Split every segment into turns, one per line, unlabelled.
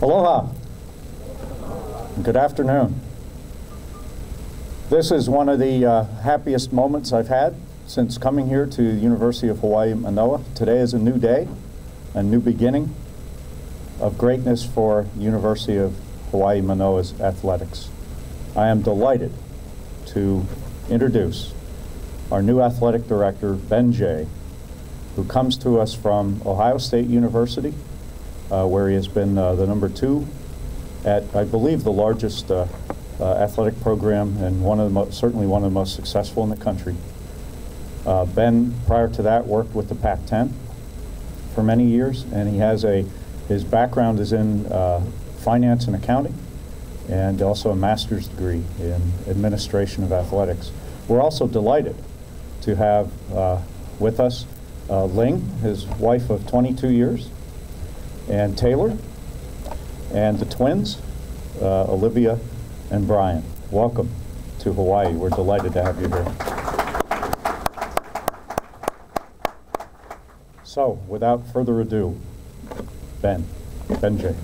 Aloha. Good afternoon. This is one of the happiest moments I've had since coming here to the University of Hawaii, Manoa. Today is a new day, a new beginning of greatness for University of Hawaii, Manoa's athletics. I am delighted to introduce our new athletic director, Ben Jay, who comes to us from Ohio State University, where he has been the #2 at, I believe, the largest athletic program and certainly one of the most successful in the country. Ben, prior to that, worked with the Pac-10 for many years, and his background is in finance and accounting, and also a master's degree in administration of athletics. We're also delighted to have with us Ling, his wife of 22 years, and Taylor, and the twins, Olivia and Brian. Welcome to Hawaii. We're delighted to have you here. So, without further ado, Ben Jay.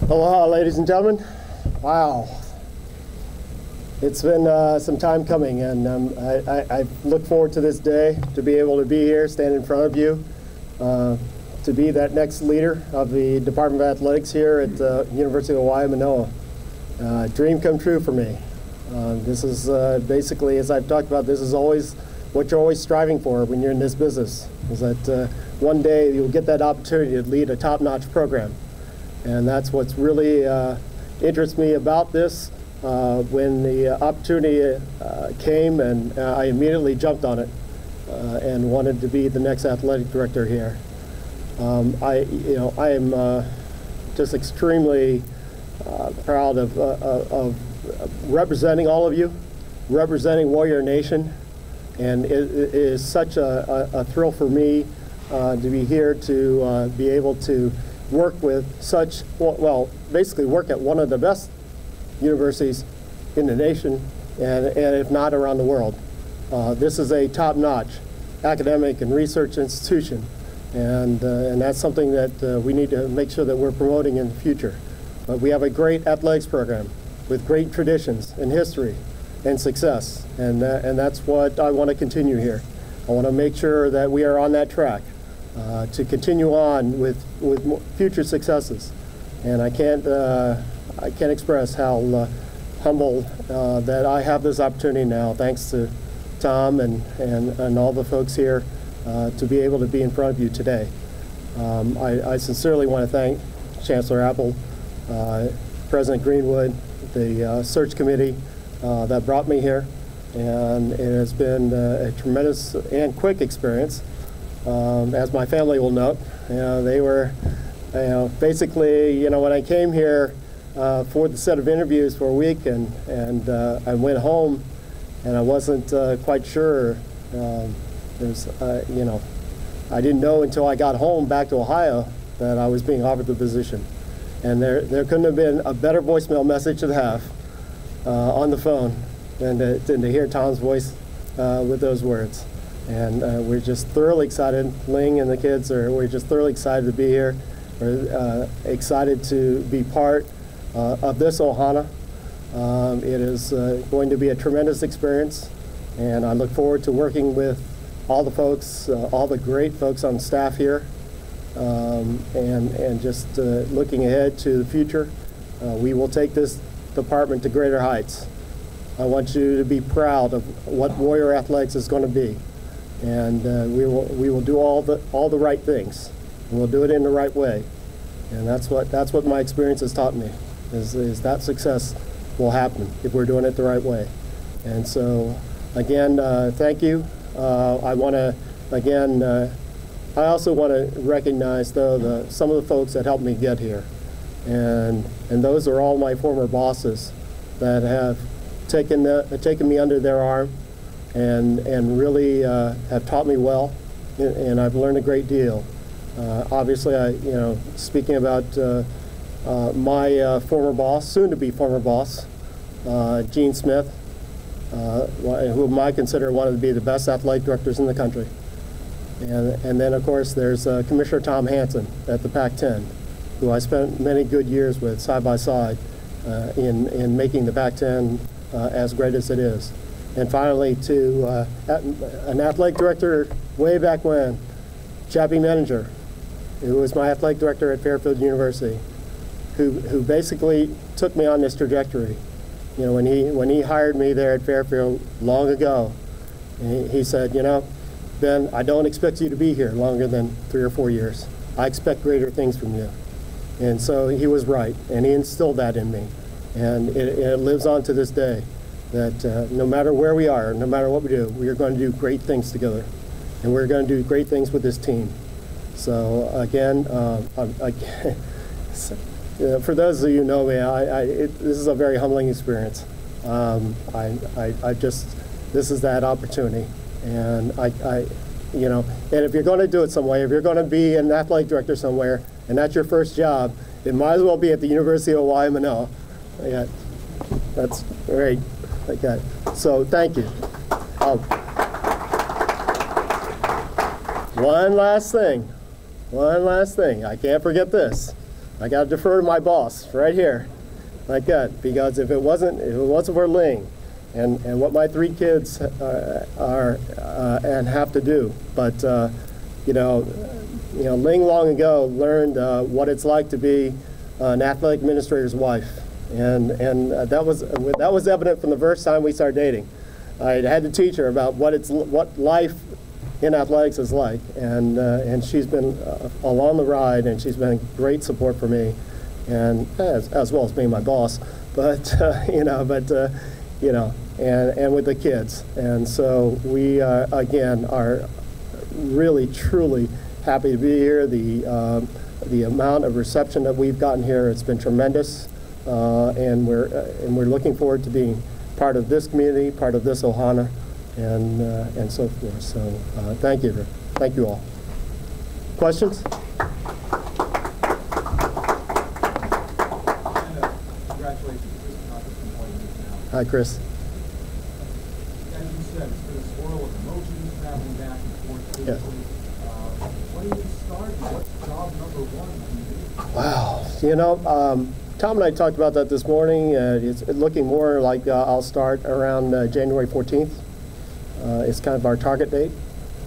Aloha, ladies and gentlemen. Wow. It's been some time coming, and I look forward to this day, to be able to be here, stand in front of you, to be that next leader of the Department of Athletics here at the University of Hawaii, Manoa. Dream come true for me. This is basically, as I've talked about, this is always what you're always striving for when you're in this business, is that one day you'll get that opportunity to lead a top-notch program. And that's what's really interests me about this. When the opportunity came, and I immediately jumped on it and wanted to be the next athletic director here. I am just extremely proud of representing all of you, representing Warrior Nation, and it is such a thrill for me to be here to be able to work with such, well, basically work at one of the best universities in the nation, and if not around the world. This is a top-notch academic and research institution, and that's something that we need to make sure that we're promoting in the future. We have a great athletics program with great traditions and history and success, and that's what I want to continue here. I want to make sure that we are on that track to continue on with future successes, and I can't express how humbled that I have this opportunity now, thanks to Tom and all the folks here, to be able to be in front of you today. I sincerely want to thank Chancellor Apple, President Greenwood, the search committee that brought me here, and it has been a tremendous and quick experience. As my family will note, they were, basically, when I came here for the set of interviews for a week, and I went home, and I wasn't quite sure. I didn't know until I got home back to Ohio that I was being offered the position. And there couldn't have been a better voicemail message to have on the phone than to hear Tom's voice with those words. And we're just thoroughly excited. Ling and the kids we're just thoroughly excited to be here. We're excited to be part of this ohana. It is going to be a tremendous experience, and I look forward to working with all the folks, all the great folks on staff here, and just looking ahead to the future. We will take this department to greater heights. I want you to be proud of what Warrior Athletics is going to be. And we will do all the right things, and we'll do it in the right way, and that's what my experience has taught me, is that success will happen if we're doing it the right way. And so, again, thank you. I also want to recognize, though, some of the folks that helped me get here, and those are all my former bosses that have taken me under their arm. And really have taught me well, and I've learned a great deal. Obviously, speaking about my former boss, soon-to-be former boss, Gene Smith, whom I consider one of the best athletic directors in the country. And then, of course, there's Commissioner Tom Hansen at the Pac-10, who I spent many good years with side by side in making the Pac-10 as great as it is. And finally, to an athletic director way back when, Chappie Manager, who was my athletic director at Fairfield University, who basically took me on this trajectory. You know, when he hired me there at Fairfield long ago, he said, you know, Ben, I don't expect you to be here longer than 3 or 4 years. I expect greater things from you. And so he was right, and he instilled that in me. And it lives on to this day, that no matter where we are, no matter what we do, we are going to do great things together. And we're going to do great things with this team. So again, for those of you who know me, this is a very humbling experience. This is that opportunity. And you know, and if you're going to do it some way, if you're going to be an athletic director somewhere, and that's your first job, it might as well be at the University of Hawai'i Manoa. Yeah, that's great. Okay, so thank you. One last thing. I can't forget this. I got to defer to my boss right here, like that, because if it wasn't for Ling, and what my 3 kids are and have to do, but you know, Ling long ago learned what it's like to be an athletic administrator's wife, and that was evident from the first time we started dating. I had to teach her about what life in athletics is like, and she's been along the ride, and she's been a great support for me, and as well as being my boss, but you know, and with the kids. And so we again are really truly happy to be here. The amount of reception that we've gotten here, it's been tremendous, and we're looking forward to being part of this community, part of this Ohana, and so forth. So thank you all. Questions?
Congratulations.
Hi, Chris.
As you said, it's been a swirl of emotions traveling back and forth.
Yes.
When do you start? What's job number 1?
Wow. You know, Tom and I talked about that this morning. It's looking more like I'll start around January 14th. It's kind of our target date.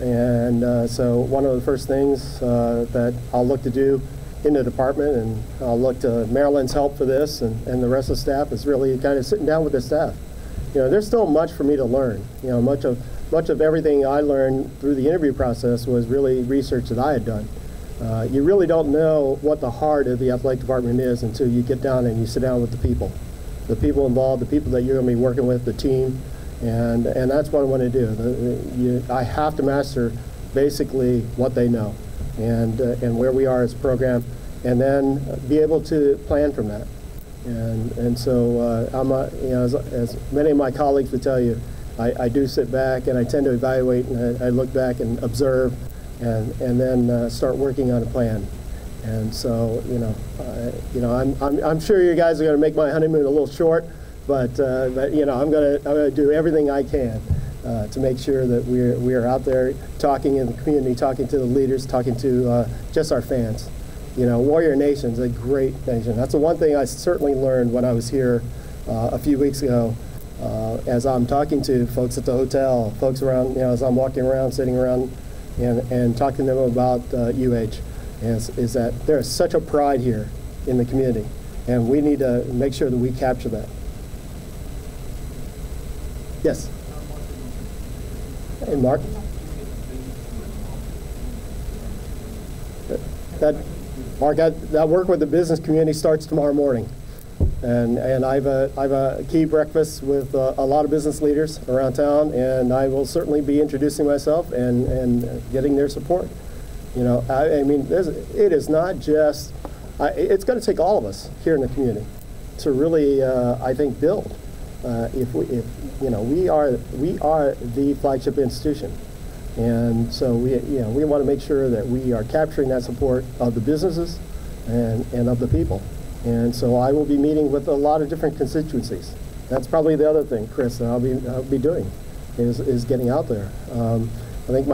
And so one of the first things that I'll look to do in the department, and I'll look to Marilyn's help for this, and the rest of the staff, is really kind of sitting down with the staff. You know, there's still much for me to learn. You know, much of everything I learned through the interview process was really research that I had done. You really don't know what the heart of the athletic department is until you get down and you sit down with the people involved, the people that you're going to be working with, the team, and that's what I want to do. I have to master basically what they know, and where we are as a program, and then be able to plan from that. And so you know, as many of my colleagues would tell you, I do sit back and I tend to evaluate, and I look back and observe, and then start working on a plan. And so you know, I'm sure you guys are going to make my honeymoon a little short, but you know, I'm gonna do everything I can to make sure that we are out there talking in the community, talking to the leaders, talking to just our fans. You know, Warrior Nation's a great nation. That's the one thing I certainly learned when I was here a few weeks ago, as I'm talking to folks at the hotel, folks around, you know, as I'm walking around, sitting around, and talking to them about UH, is that there is such a pride here in the community, and we need to make sure that we capture that. Yes. Hey, Mark. That work with the business community starts tomorrow morning, and I've a key breakfast with a lot of business leaders around town, and I will certainly be introducing myself and getting their support. You know, I mean, it is not just. It's going to take all of us here in the community to really, I think, build. If you know, we are the flagship institution, and so we want to make sure that we are capturing that support of the businesses and of the people. And so I will be meeting with a lot of different constituencies. That's probably the other thing, Chris, that I'll be doing is getting out there. I think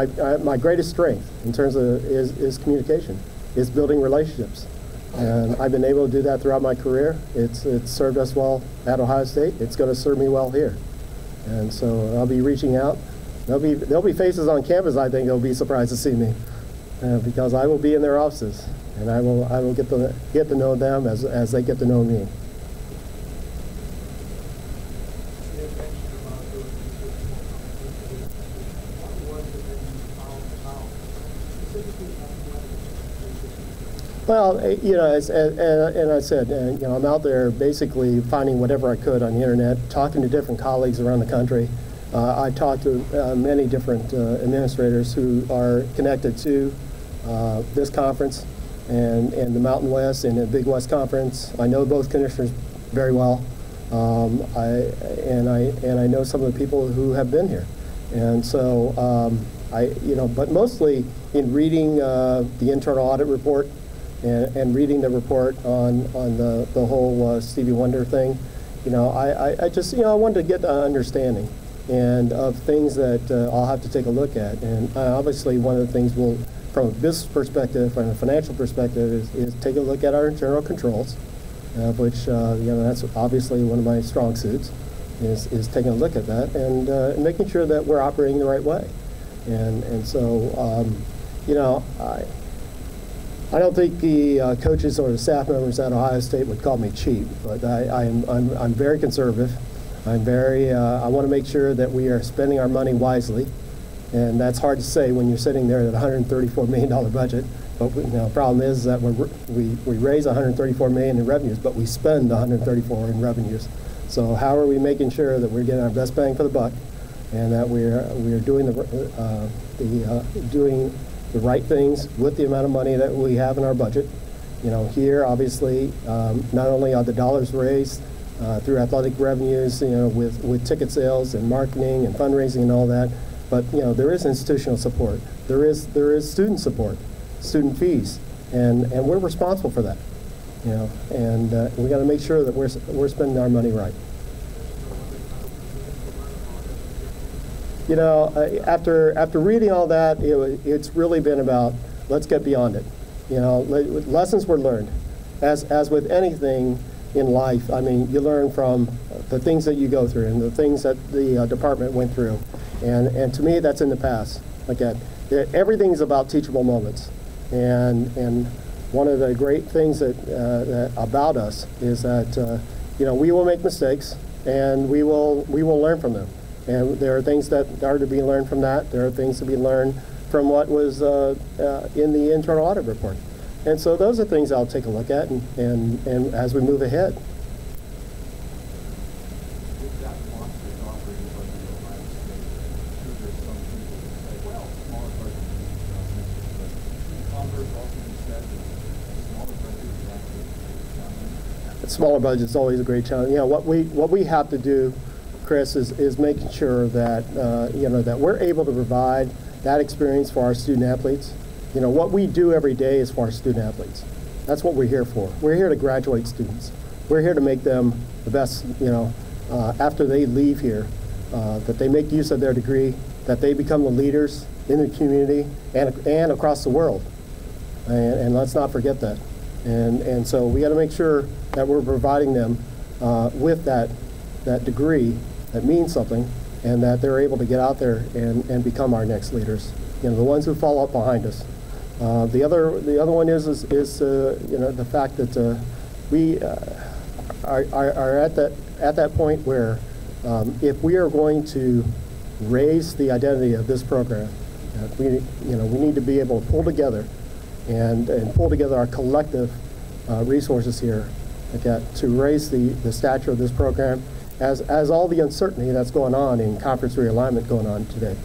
my greatest strength in terms of is communication, is building relationships. And I've been able to do that throughout my career. It's served us well at Ohio State. It's going to serve me well here. And so I'll be reaching out. There'll be faces on campus, I think, that'll be surprised to see me, because I will be in their offices, and I will get to know them as they get to know me. Well, you know, and I said, you know, I'm out there basically finding whatever I could on the internet, talking to different colleagues around the country. I talked to many different administrators who are connected to this conference and the Mountain West and the Big West Conference. I know both commissioners very well, and I know some of the people who have been here, and so you know, but mostly in reading the internal audit report. And reading the report on the whole Stevie Wonder thing, you know, I just, you know, I wanted to get an understanding and of things that I'll have to take a look at. And obviously one of the things we'll, from a business perspective, from a financial perspective, is take a look at our internal controls, which, you know, that's obviously one of my strong suits, is taking a look at that and making sure that we're operating the right way. And so, you know, I don't think the coaches or the staff members at Ohio State would call me cheap, but I'm very conservative. I want to make sure that we are spending our money wisely, and that's hard to say when you're sitting there at a $134 million budget. But you know, the problem is that we raise $134 million in revenues, but we spend $134 in revenues. So how are we making sure that we're getting our best bang for the buck, and that we are doing doing the right things with the amount of money that we have in our budget? You know, here obviously not only are the dollars raised through athletic revenues, you know, with ticket sales and marketing and fundraising and all that, but you know, there is institutional support. There is student support, student fees, and we're responsible for that. You know, and we got to make sure that we're spending our money right. You know, after reading all that, it's really been about, let's get beyond it. You know, lessons were learned. As with anything in life, I mean, you learn from the things that you go through and the things that the department went through. And to me, that's in the past. Again, everything's about teachable moments. And one of the great things that about us is that you know, we will make mistakes and we will learn from them. And there are things that are to be learned from that. There are things to be learned from what was in the internal audit report. And so those are things I'll take a look at and as we move ahead.
With that monstrous operating budget of Ohio State, I'm sure there's some people that say, well, smaller budget needs adjustments, but Congress also said that smaller budget is actually a great challenge.
A smaller budget is always a great challenge. You know, what we have to do, Chris, is making sure that you know, that we're able to provide that experience for our student athletes. You know, what we do every day is for our student athletes. That's what we're here for. We're here to graduate students. We're here to make them the best, you know, after they leave here, that they make use of their degree, that they become the leaders in the community and across the world. And let's not forget that. And so we got to make sure that we're providing them with that degree that means something, and that they're able to get out there and become our next leaders. You know, the ones who follow up behind us. The other one is you know, the fact that we are at that point where if we are going to raise the identity of this program, we need to be able to pull together and pull together our collective resources here, okay, to raise the stature of this program as all the uncertainty that's going on in conference realignment going on today.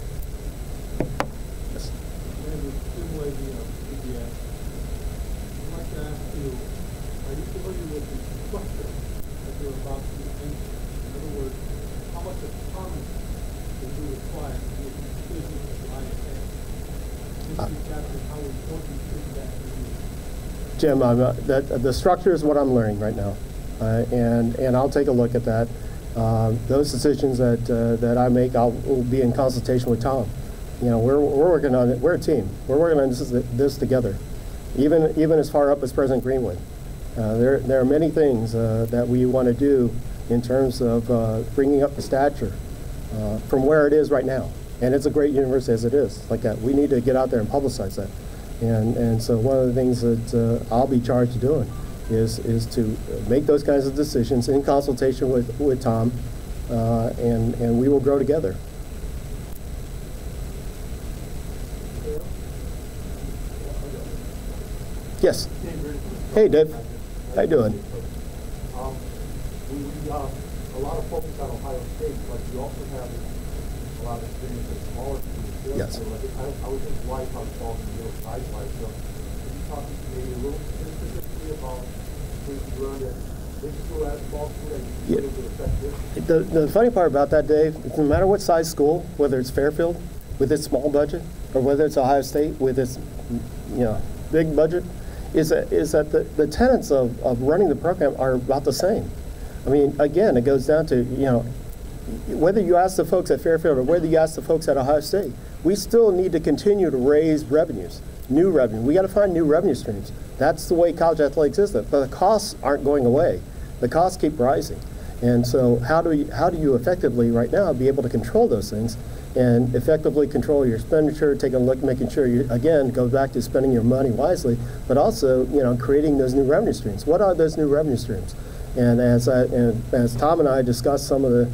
Jim, the structure is what I'm learning right now, and I'll take a look at that. Those decisions that I make, will be in consultation with Tom, you know, we're working on it. We're a team. We're working on this together, even as far up as President Greenwood. There are many things that we want to do in terms of bringing up the stature from where it is right now. And it's a great university as it is. Like we need to get out there and publicize that. And so one of the things that I'll be charged with doing is to make those kinds of decisions in consultation with Tom, and we will grow together. Yes. Hey, Dave. How you doing?
A lot of focus on Ohio State, but you also have a lot of experience at smaller schools.
Yes.
So I was just why how small the middle size wise. So can you talk maybe a little specifically about things you learned at big school, at small school, that you feel would affect this?
The funny part about that, Dave, no matter what size school, whether it's Fairfield with its small budget, or whether it's Ohio State with its big budget, is that the tenets of running the program are about the same. I mean, again, it goes down to, whether you ask the folks at Fairfield or whether you ask the folks at Ohio State, we still need to continue to raise revenues, new revenue. We got to find new revenue streams. That's the way college athletics is. But the costs aren't going away. The costs keep rising. And so how do you effectively right now be able to control those things and effectively control your expenditure, take a look, making sure you, again, go back to spending your money wisely, but also, creating those new revenue streams. What are those new revenue streams? And as Tom and I discussed some of the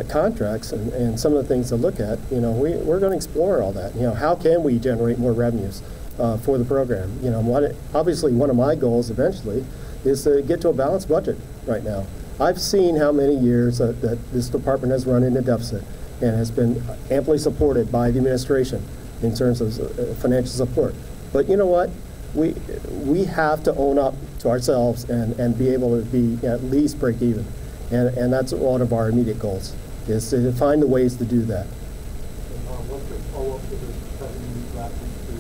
contracts and some of the things to look at, we're going to explore all that. How can we generate more revenues for the program? Obviously, one of my goals eventually is to get to a balanced budget right now. I've seen how many years that this department has run in a deficit and has been amply supported by the administration in terms of financial support. But you know what? We have to own up to ourselves and be able to be at least break even. And that's one of our immediate goals, is to find the ways to do that.
And one quick follow-up to the discussion you last week, too.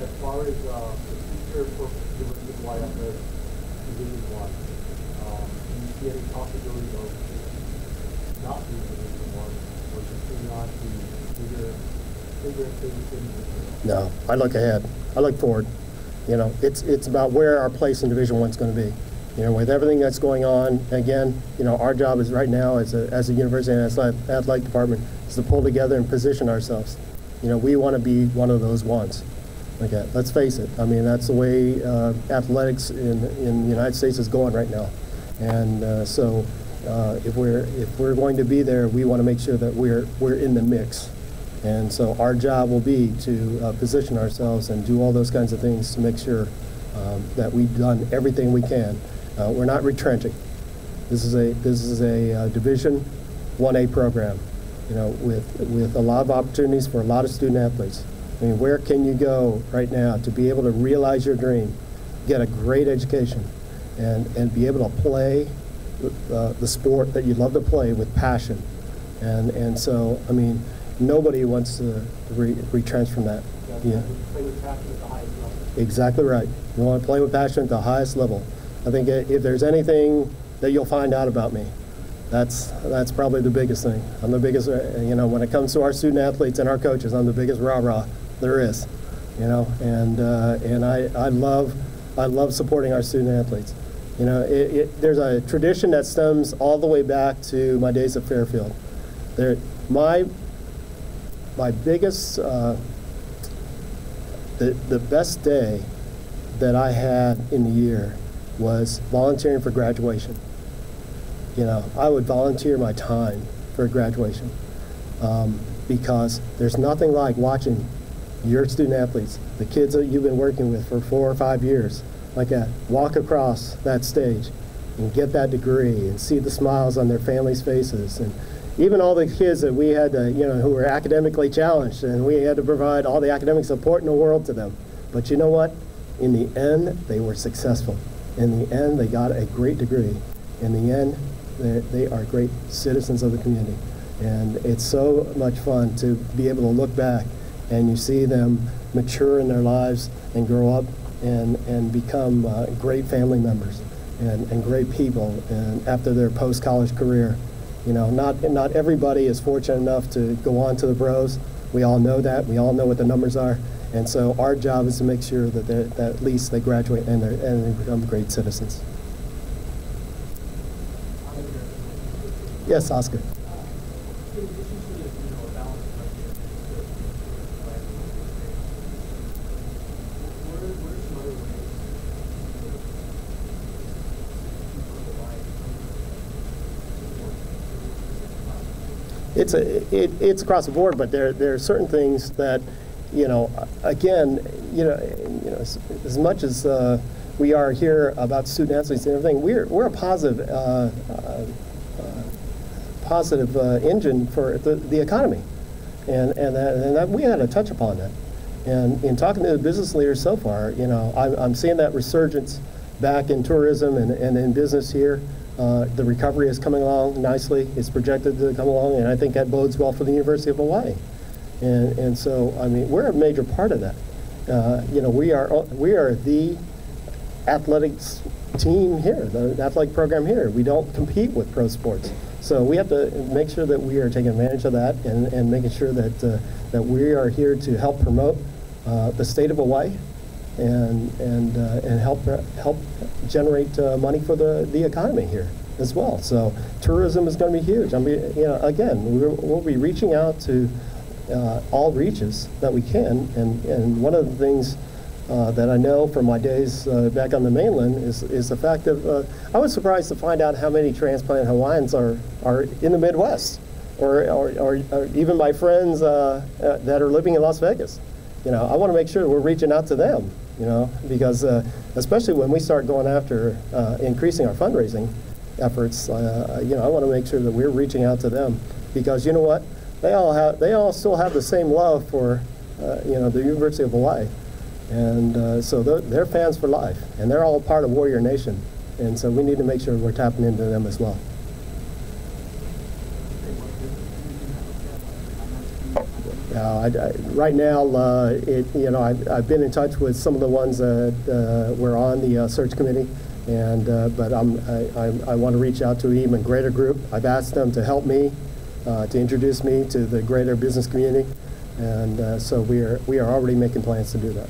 As far as the future for the University of Hawaii on the Division I, do you see any possibility of not being Division I, or continuing on to bigger things?
No, I look ahead. I look forward. It's about where our place in Division I is going to be. With everything that's going on, again, our job is right now as a university and as an athletic department is to pull together and position ourselves. We want to be one of those ones. Okay, let's face it. I mean, that's the way athletics in the United States is going right now. And so if we're going to be there, we want to make sure that we're in the mix. And so our job will be to position ourselves and do all those kinds of things to make sure that we've done everything we can. We're not retrenching. This is a Division 1A program, with a lot of opportunities for a lot of student athletes. I mean, where can you go right now to be able to realize your dream, get a great education, and be able to play the sport that you love to play with passion? And so, I mean, nobody wants to retrench from that. Yeah.
Play with passion at the highest level.
Exactly right. You want to play with passion at the highest level. I think if there's anything that you'll find out about me, that's probably the biggest thing. I'm the biggest, when it comes to our student athletes and our coaches, I'm the biggest rah-rah there is, and I love supporting our student athletes. There's a tradition that stems all the way back to my days at Fairfield. My biggest, the best day that I had in the year was volunteering for graduation. I would volunteer my time for graduation because there's nothing like watching your student athletes, the kids that you've been working with for 4 or 5 years, like that, walk across that stage and get that degree and see the smiles on their families' faces. And even all the kids that we had to, who were academically challenged, and we had to provide all the academic support in the world to them. But you know what? In the end, they were successful. In the end, they got a great degree. In the end, they are great citizens of the community. And it's so much fun to be able to look back and you see them mature in their lives and grow up and become great family members and great people and after their post-college career. Not everybody is fortunate enough to go on to the pros, We all know that. We all know what the numbers are. And so our job is to make sure that, that at least they graduate and they become great citizens. Yes, Oscar. It's across the board, but there are certain things that, again, as much as we are here about student athletes and everything, we're a positive engine for the economy, and that we had to touch upon that. And in talking to the business leaders so far, I'm seeing that resurgence back in tourism and in business here. The recovery is coming along nicely. It's projected to come along, and I think that bodes well for the University of Hawaii. And so, I mean, we're a major part of that. We are the athletics team here, the athletic program here. We don't compete with pro sports. So we have to make sure that we are taking advantage of that and making sure that that we are here to help promote the state of Hawaii and help generate money for the economy here as well. So tourism is going to be huge. I mean, again, we'll be reaching out to all reaches that we can, and one of the things that I know from my days back on the mainland is the fact that I was surprised to find out how many transplant Hawaiians are in the Midwest, or even my friends that are living in Las Vegas. I want to make sure that we're reaching out to them, because especially when we start going after increasing our fundraising efforts, I want to make sure that we're reaching out to them, because you know what? They all still have the same love for the University of Hawaii, and so they're fans for life, and they're all part of Warrior Nation, and so we need to make sure we're tapping into them as well. Right now, I've been in touch with some of the ones that were on the search committee, but I want to reach out to an even greater group. I've asked them to help me, to introduce me to the greater business community, and so we are already making plans to do that.